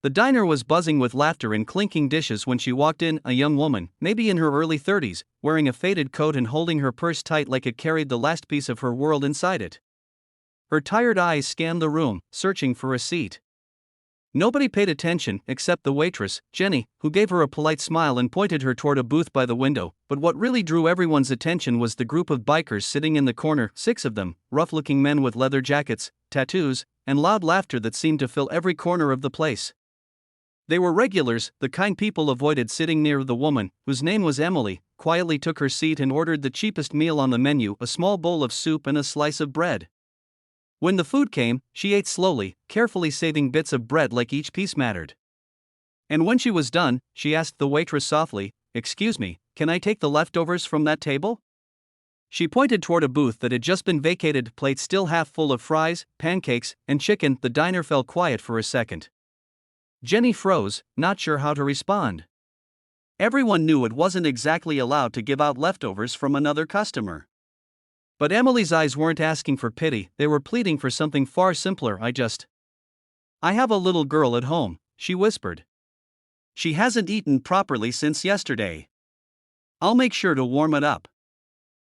The diner was buzzing with laughter and clinking dishes when she walked in, a young woman, maybe in her early 30s, wearing a faded coat and holding her purse tight like it carried the last piece of her world inside it. Her tired eyes scanned the room, searching for a seat. Nobody paid attention except the waitress, Jenny, who gave her a polite smile and pointed her toward a booth by the window, but what really drew everyone's attention was the group of bikers sitting in the corner, 6 of them, rough-looking men with leather jackets, tattoos, and loud laughter that seemed to fill every corner of the place. They were regulars, the kind people avoided sitting near the woman, whose name was Emily, quietly took her seat and ordered the cheapest meal on the menu, a small bowl of soup and a slice of bread. When the food came, she ate slowly, carefully saving bits of bread like each piece mattered. And when she was done, she asked the waitress softly, "Excuse me, can I take the leftovers from that table?" She pointed toward a booth that had just been vacated, plates still half full of fries, pancakes, and chicken. The diner fell quiet for a second. Jenny froze, not sure how to respond. Everyone knew it wasn't exactly allowed to give out leftovers from another customer. But Emily's eyes weren't asking for pity, they were pleading for something far simpler. I have a little girl at home," she whispered. "She hasn't eaten properly since yesterday. I'll make sure to warm it up."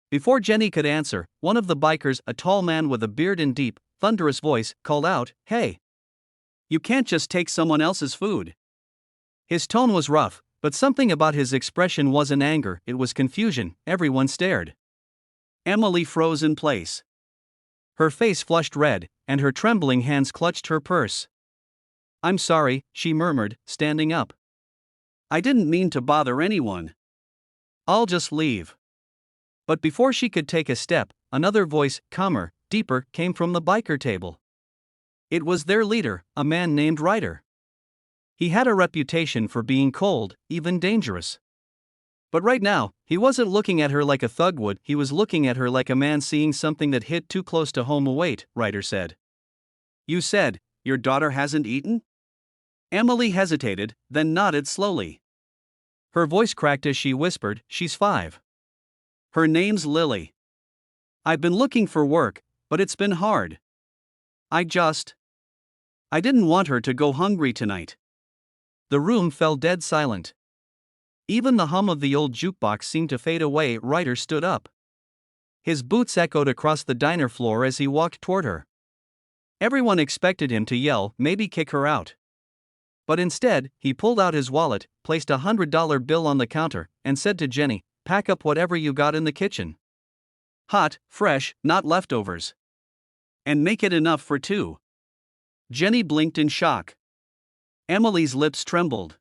Before Jenny could answer, one of the bikers, a tall man with a beard and deep, thunderous voice, called out, "Hey! You can't just take someone else's food." His tone was rough, but something about his expression wasn't anger, it was confusion. Everyone stared. Emily froze in place. Her face flushed red, and her trembling hands clutched her purse. "I'm sorry," she murmured, standing up. "I didn't mean to bother anyone. I'll just leave." But before she could take a step, another voice, calmer, deeper, came from the biker table. It was their leader, a man named Ryder. He had a reputation for being cold, even dangerous. But right now, he wasn't looking at her like a thug would, he was looking at her like a man seeing something that hit too close to home. "Wait," Ryder said. "You said, your daughter hasn't eaten?" Emily hesitated, then nodded slowly. Her voice cracked as she whispered, "She's 5. Her name's Lily. I've been looking for work, but it's been hard. I didn't want her to go hungry tonight." The room fell dead silent. Even the hum of the old jukebox seemed to fade away. Ryder stood up. His boots echoed across the diner floor as he walked toward her. Everyone expected him to yell, maybe kick her out. But instead, he pulled out his wallet, placed a $100 bill on the counter, and said to Jenny, "Pack up whatever you got in the kitchen. Hot, fresh, not leftovers. And make it enough for 2. Jenny blinked in shock. Emily's lips trembled.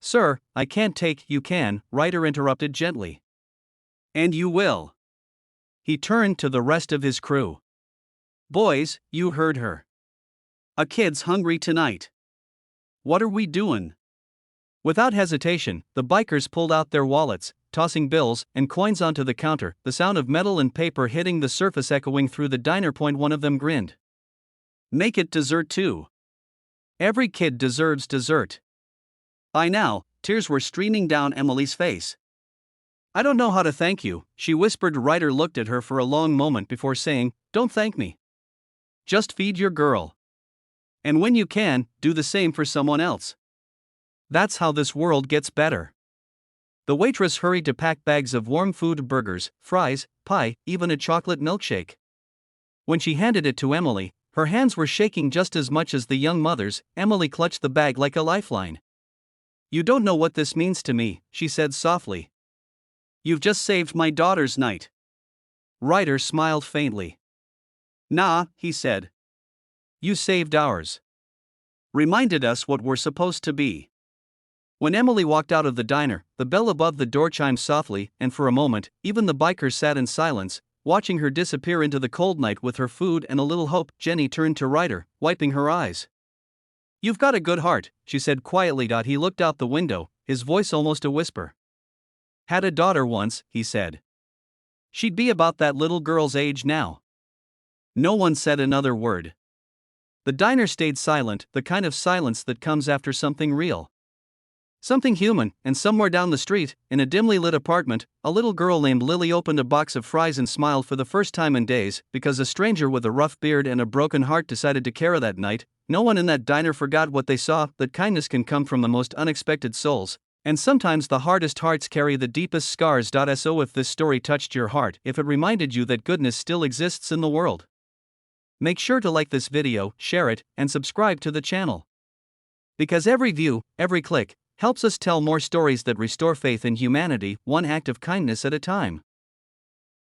"Sir, I can't take." "You can," Ryder interrupted gently. "And you will." He turned to the rest of his crew. "Boys, you heard her. A kid's hungry tonight. What are we doing?" Without hesitation, the bikers pulled out their wallets, tossing bills and coins onto the counter, the sound of metal and paper hitting the surface echoing through the diner. One of them grinned. "Make it dessert too. Every kid deserves dessert." By now, tears were streaming down Emily's face. "I don't know how to thank you," she whispered. Ryder looked at her for a long moment before saying, "Don't thank me. Just feed your girl. And when you can, do the same for someone else. That's how this world gets better." The waitress hurried to pack bags of warm food, burgers, fries, pie, even a chocolate milkshake. When she handed it to Emily, her hands were shaking just as much as the young mother's. Emily clutched the bag like a lifeline. "You don't know what this means to me," she said softly. "You've just saved my daughter's night." Ryder smiled faintly. "Nah," he said. "You saved ours. Reminded us what we're supposed to be." When Emily walked out of the diner, the bell above the door chimed softly, and for a moment, even the bikers sat in silence, watching her disappear into the cold night with her food and a little hope. Jenny turned to Ryder, wiping her eyes. "You've got a good heart," she said quietly. He looked out the window, his voice almost a whisper. "Had a daughter once," he said. "She'd be about that little girl's age now." No one said another word. The diner stayed silent, the kind of silence that comes after something real. Something human, and somewhere down the street, in a dimly lit apartment, a little girl named Lily opened a box of fries and smiled for the first time in days, because a stranger with a rough beard and a broken heart decided to care that night. No one in that diner forgot what they saw, that kindness can come from the most unexpected souls. And sometimes the hardest hearts carry the deepest scars. So if this story touched your heart, if it reminded you that goodness still exists in the world, make sure to like this video, share it, and subscribe to the channel. Because every view, every click, helps us tell more stories that restore faith in humanity, one act of kindness at a time.